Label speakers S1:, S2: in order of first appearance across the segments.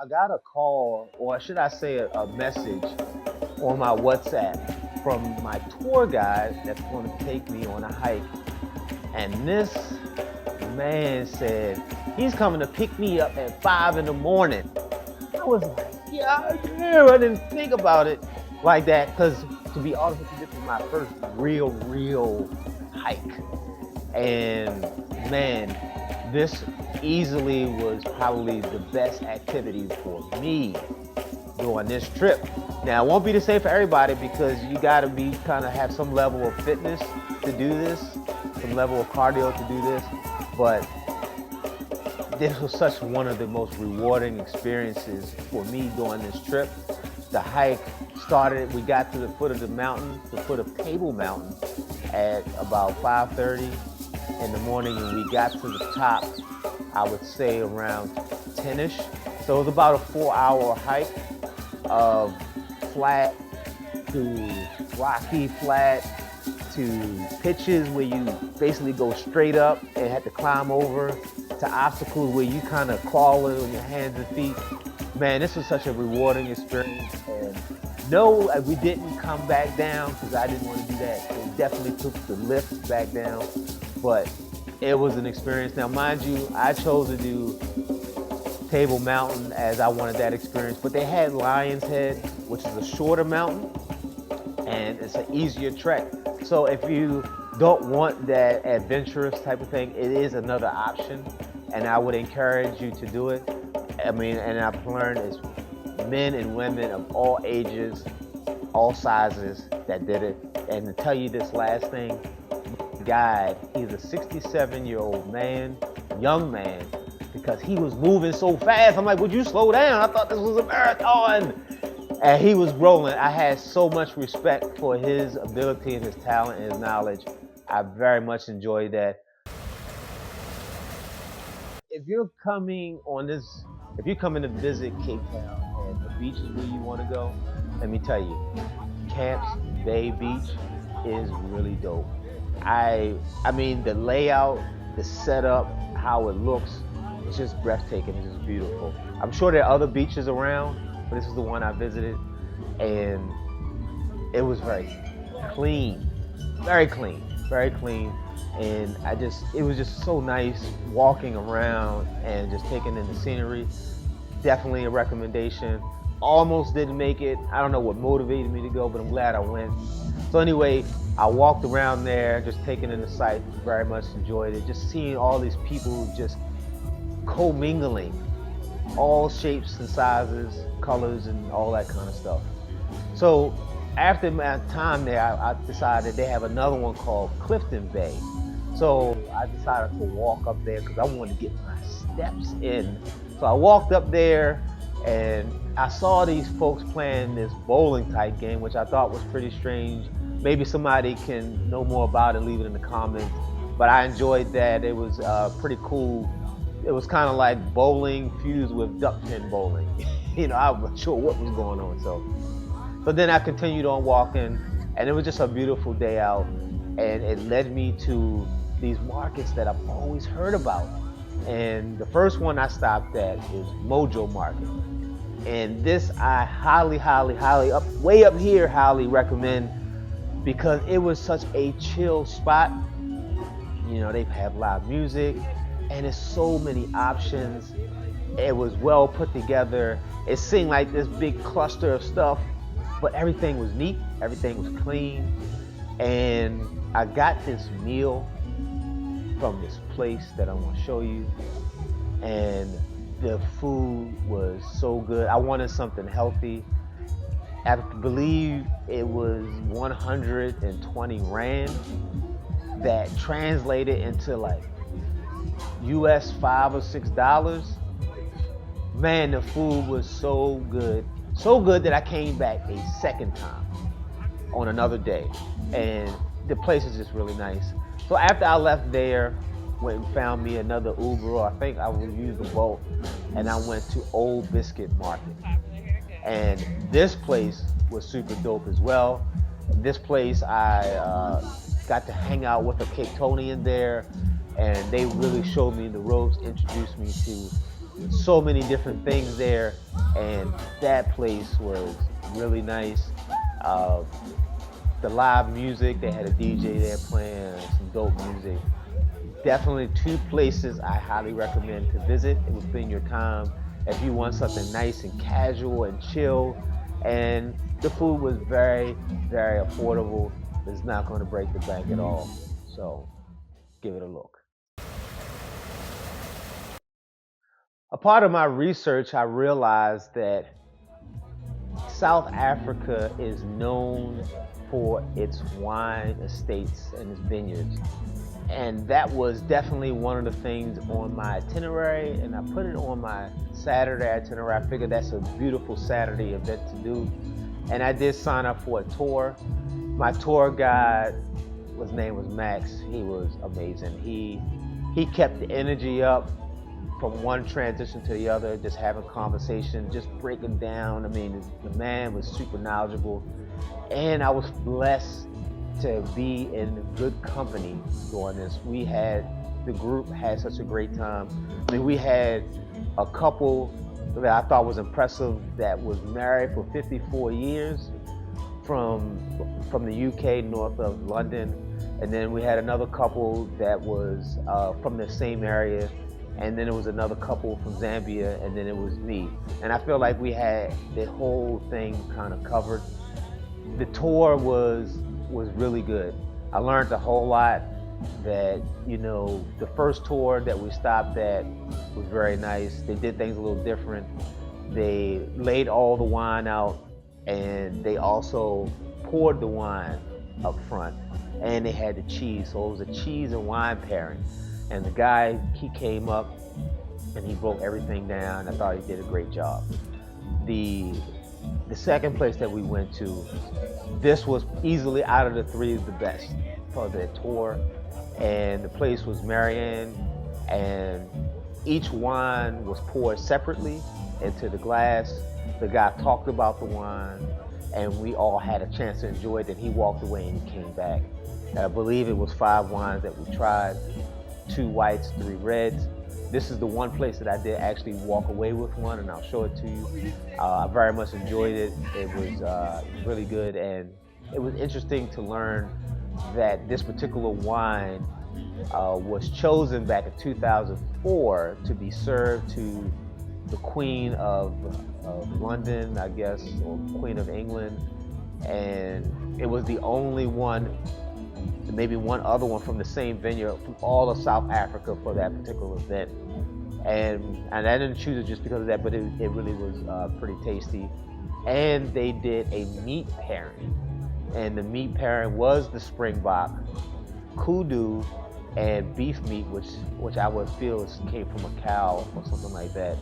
S1: I got a call, or should I say a message on my WhatsApp from my tour guide that's going to take me on a hike. And this man said he's coming to pick me up at 5 in the morning. I was like, yeah, damn, I didn't think about it like that because, to be honest with you, this was my first real hike. And man, this easily was probably the best activity for me during this trip. Now, it won't be the same for everybody because you got to be kind of have some level of fitness to do this, some level of cardio to do this. But this was such one of the most rewarding experiences for me during this trip. The hike started, we got to the foot of the mountain, the foot of Table Mountain at about 5:30 in the morning, and we got to the top, I would say around 10ish. So it was about a 4-hour hike of flat to rocky flat to pitches where you basically go straight up and had to climb over to obstacles where you kind of crawling on your hands and feet. Man, this was such a rewarding experience. And no, we didn't come back down because I didn't want to do that. So we definitely took the lift back down, but it was an experience. Now, mind you, I chose to do Table Mountain as I wanted that experience, but they had Lion's Head, which is a shorter mountain, and it's an easier trek. So if you don't want that adventurous type of thing, it is another option, and I would encourage you to do it. I mean, and I've learned it's men and women of all ages, all sizes that did it. And to tell you this last thing, guide, he's a 67-year-old man, young man, because he was moving so fast. I'm like, would you slow down? I thought this was a marathon. And he was rolling. I had so much respect for his ability and his talent and his knowledge. I very much enjoyed that. If you're coming to visit Cape Town and the beaches where you want to go, let me tell you, Camps Bay Beach is really dope. I mean, the layout, the setup, how it looks, it's just breathtaking. It's just beautiful. I'm sure there are other beaches around, but this is the one I visited, and it was very clean, very clean, very clean. And it was just so nice walking around and just taking in the scenery. Definitely a recommendation. Almost didn't make it. I don't know what motivated me to go, but I'm glad I went. So anyway, I walked around there, just taking in the sights, very much enjoyed it. Just seeing all these people just commingling, all shapes and sizes, colors, and all that kind of stuff. So after my time there, I decided they have another one called Clifton Bay. So I decided to walk up there because I wanted to get my steps in. So I walked up there and I saw these folks playing this bowling type game, which I thought was pretty strange. Maybe somebody can know more about it, leave it in the comments. But I enjoyed that. It was pretty cool. It was kind of like bowling fused with duck pin bowling. I wasn't sure what was going on. So then I continued on walking, and it was just a beautiful day out. And it led me to these markets that I've always heard about. And the first one I stopped at is Mojo Market. And this I highly way up here, highly recommend because it was such a chill spot. They have live music and there's so many options. It was well put together. It seemed like this big cluster of stuff, but everything was neat, everything was clean. And I got this meal from this place that I want to show you, and the food was so good. I wanted something healthy. I believe it was 120 Rand, that translated into like US $5 or $6. Man, the food was so good that I came back a second time on another day, and the place is just really nice. So after I left there, went and found me another Uber, or I think I would use the boat, and I went to Old Biscuit Market. And this place was super dope as well. This place I got to hang out with a Capetonian there, and they really showed me the ropes, introduced me to so many different things there, and that place was really nice. Uh, the live music, they had a DJ there playing some dope music. Definitely two places I highly recommend to visit. It will spend your time if you want something nice and casual and chill. And the food was very, very affordable. It's not going to break the bank at all. So give it a look. A part of my research, I realized that South Africa is known for its wine estates and its vineyards. And that was definitely one of the things on my itinerary, and I put it on my Saturday itinerary. I figured that's a beautiful Saturday event to do. And I did sign up for a tour. My tour guide, his name was Max. He was amazing. He kept the energy up from one transition to the other, just having conversation, just breaking down. I mean, the man was super knowledgeable, and I was blessed to be in good company during this. The group had such a great time. I mean, we had a couple that I thought was impressive that was married for 54 years from the UK, north of London, and then we had another couple that was from the same area, and then it was another couple from Zambia, and then it was me. And I feel like we had the whole thing kind of covered. The tour was really good. I learned a whole lot. That the first tour that we stopped at was very nice. They did things a little different. They laid all the wine out, and they also poured the wine up front, and they had the cheese. So it was a cheese and wine pairing. And the guy, he came up and he broke everything down. I thought he did a great job. The the second place that we went to, this was easily out of the three the best for the tour, and the place was Marianne, and each wine was poured separately into the glass. The guy talked about the wine, and we all had a chance to enjoy it. And he walked away and he came back. And I believe it was 5 wines that we tried, 2 whites, 3 reds. This is the one place that I did actually walk away with one, and I'll show it to you. I very much enjoyed it. It was really good, and it was interesting to learn that this particular wine was chosen back in 2004 to be served to the Queen of London, I guess, or Queen of England, and it was the only one, maybe one other one from the same vineyard from all of South Africa for that particular event. And I didn't choose it just because of that, but it really was pretty tasty. And they did a meat pairing, and the meat pairing was the springbok, kudu, and beef meat, which I would feel came from a cow or something like that.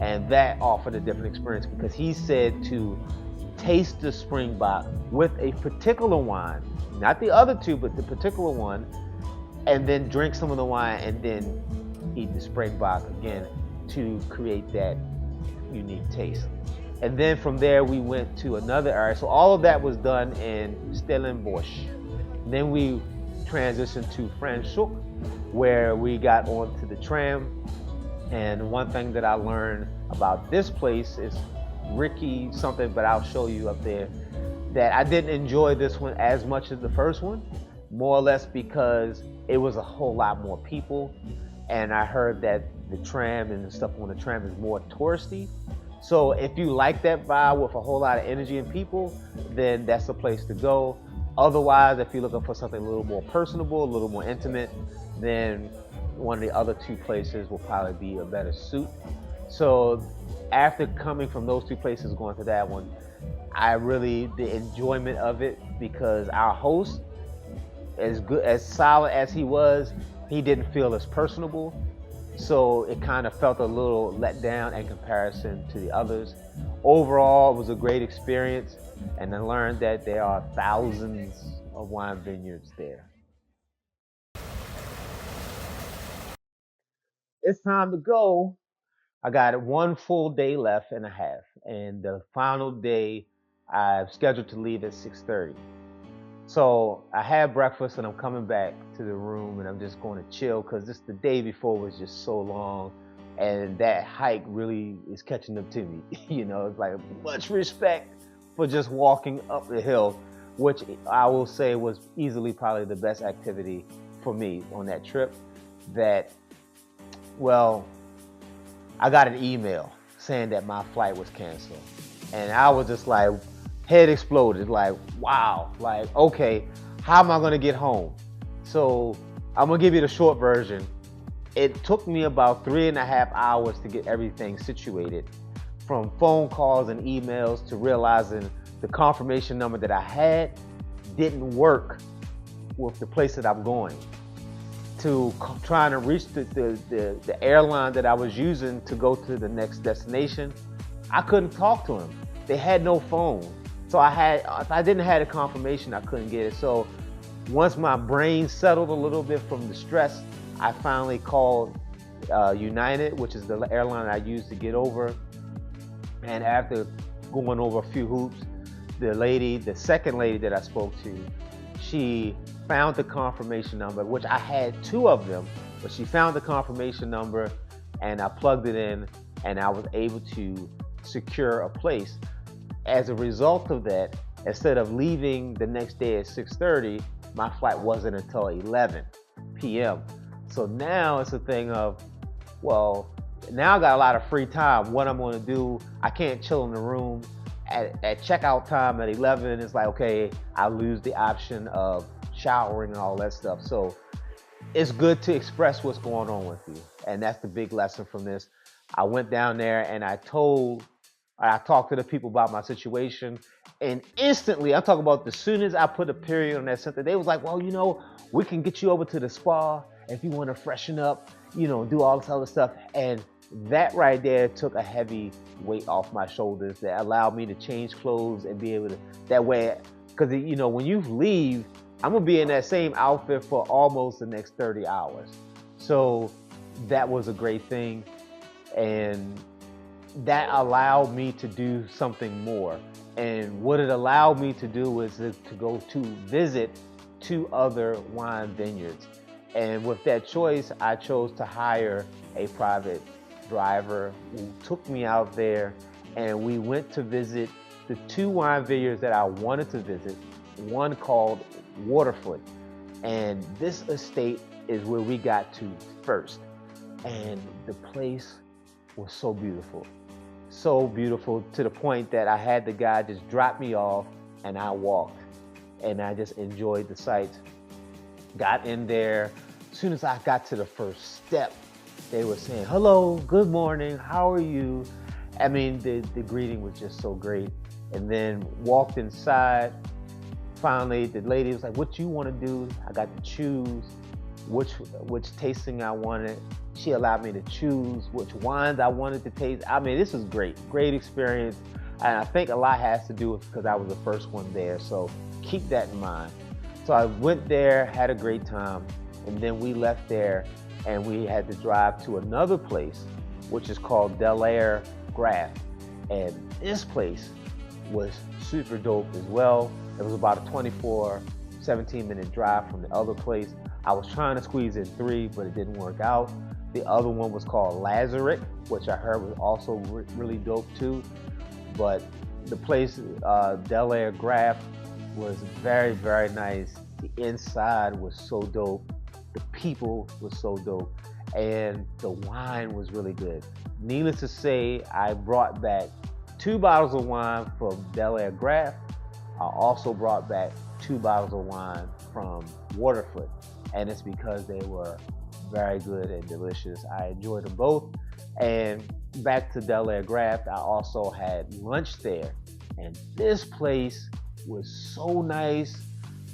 S1: And that offered a different experience because he said to taste the springbok with a particular wine, not the other two, but the particular one, and then drink some of the wine and then eat the springbok again to create that unique taste. And then from there we went to another area. So all of that was done in Stellenbosch. And then we transitioned to Franschhoek, where we got onto the tram. And one thing that I learned about this place is Ricky something, but I'll show you up there, that I didn't enjoy this one as much as the first one, more or less because it was a whole lot more people. And I heard that the tram and the stuff on the tram is more touristy. So if you like that vibe with a whole lot of energy and people, then that's the place to go. Otherwise, if you're looking for something a little more personable, a little more intimate, then one of the other two places will probably be a better suit. So after coming from those two places going to that one, I really the enjoyment of it because our host, as good as solid as he was, he didn't feel as personable. So it kind of felt a little let down in comparison to the others. Overall, it was a great experience, and I learned that there are thousands of wine vineyards there. It's time to go. I got one full day left and a half, and the final day I've scheduled to leave at 6:30. So I had breakfast and I'm coming back to the room and I'm just going to chill because this the day before was just so long. And that hike really is catching up to me. It's like much respect for just walking up the hill, which I will say was easily probably the best activity for me on that trip. That, well, I got an email saying that my flight was canceled. And I was just like, head exploded. Like, wow. Like, okay, how am I going to get home? So I'm going to give you the short version. It took me about 3.5 hours to get everything situated, from phone calls and emails to realizing the confirmation number that I had didn't work with the place that I'm going, to trying to reach the airline that I was using to go to the next destination. I couldn't talk to them. They had no phone. So if I didn't have a confirmation, I couldn't get it. So once my brain settled a little bit from the stress, I finally called United, which is the airline I used to get over. And after going over a few hoops, the second lady that I spoke to, she found the confirmation number, which I had two of them, but she found the confirmation number and I plugged it in and I was able to secure a place. As a result of that, instead of leaving the next day at 6:30, my flight wasn't until 11 p.m. So now it's a thing of, well, now I got a lot of free time. What I'm going to do, I can't chill in the room. At checkout time at 11, it's like, okay, I lose the option of showering and all that stuff. So it's good to express what's going on with you. And that's the big lesson from this. I went down there and I talked to the people about my situation, and instantly, I'm talking about as soon as I put a period on that sentence, they was like, well, we can get you over to the spa if you want to freshen up, do all this other stuff. And that right there took a heavy weight off my shoulders that allowed me to change clothes and be able to, that way, because, when you leave, I'm going to be in that same outfit for almost the next 30 hours. So that was a great thing. And that allowed me to do something more. And what it allowed me to do was to go to visit 2 other wine vineyards. And with that choice, I chose to hire a private driver who took me out there, and we went to visit the 2 wine vineyards that I wanted to visit, one called Waterfoot. And this estate is where we got to first. And the place was so beautiful to the point that I had the guy just drop me off and I walked and I just enjoyed the sights. Got in there. As soon as I got to the first step, they were saying, hello, good morning, how are you? I mean, the greeting was just so great. And then walked inside. Finally, the lady was like, what you want to do? I got to choose which tasting I wanted. She allowed me to choose which wines I wanted to taste. I mean, this was great experience. And I think a lot has to do with because I was the first one there. So keep that in mind. So I went there, had a great time. And then we left there and we had to drive to another place, which is called Del Air Graff. And this place was super dope as well. It was about a 17-minute drive from the other place. I was trying to squeeze in 3, but it didn't work out. The other one was called Lazarick, which I heard was also really dope too. But the place, Del Air Graff, was very, very nice. The inside was so dope. The people was so dope. And the wine was really good. Needless to say, I brought back 2 bottles of wine from Del Air Graff. I also brought back 2 bottles of wine from Waterfoot. And it's because they were very good and delicious. I enjoyed them both. And back to Del Air Graff, I also had lunch there. And this place was so nice.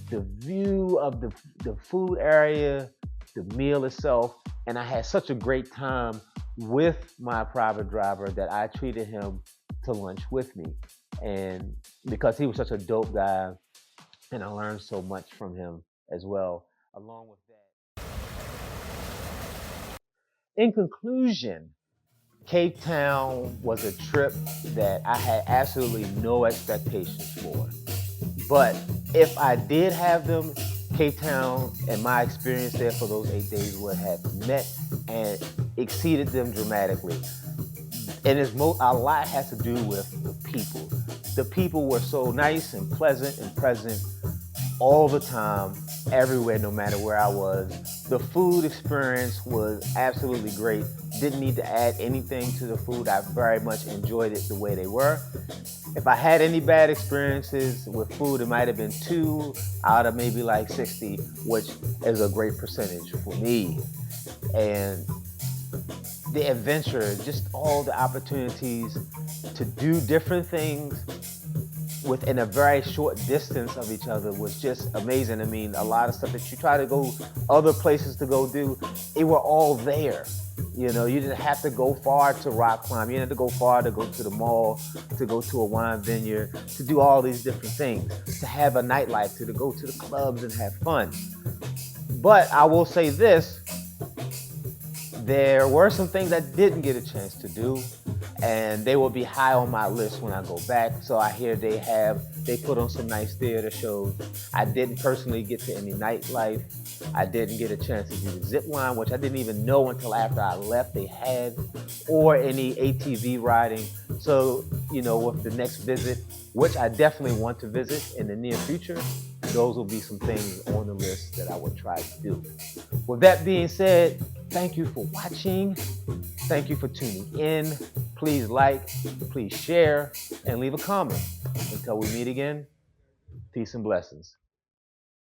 S1: The view of the food area, the meal itself. And I had such a great time with my private driver that I treated him to lunch with me. And because he was such a dope guy, and I learned so much from him as well, along with that. In conclusion, Cape Town was a trip that I had absolutely no expectations for. But if I did have them, Cape Town and my experience there for those 8 days would have met and exceeded them dramatically. And a lot has to do with the people. The people were so nice and pleasant and present all the time, everywhere, no matter where I was. The food experience was absolutely great. Didn't need to add anything to the food. I very much enjoyed it the way they were. If I had any bad experiences with food, it might have been 2 out of maybe like 60, which is a great percentage for me. And the adventure, just all the opportunities to do different things within a very short distance of each other was just amazing. I mean, a lot of stuff that you try to go other places to go do, it were all there. You know, you didn't have to go far to rock climb. You didn't have to go far to go to the mall, to go to a wine vineyard, to do all these different things, to have a nightlife, to go to the clubs and have fun. But I will say this, there were some things I didn't get a chance to do, and they will be high on my list when I go back. So I hear they put on some nice theater shows. I didn't personally get to any nightlife. I didn't get a chance to do the zip line, which I didn't even know until after I left they had, or any ATV riding. So, you know, with the next visit, which I definitely want to visit in the near future, those will be some things on the list that I would try to do. With that being said, thank you for watching. Thank you for tuning in. Please like, please share, and leave a comment. Until we meet again, peace and blessings.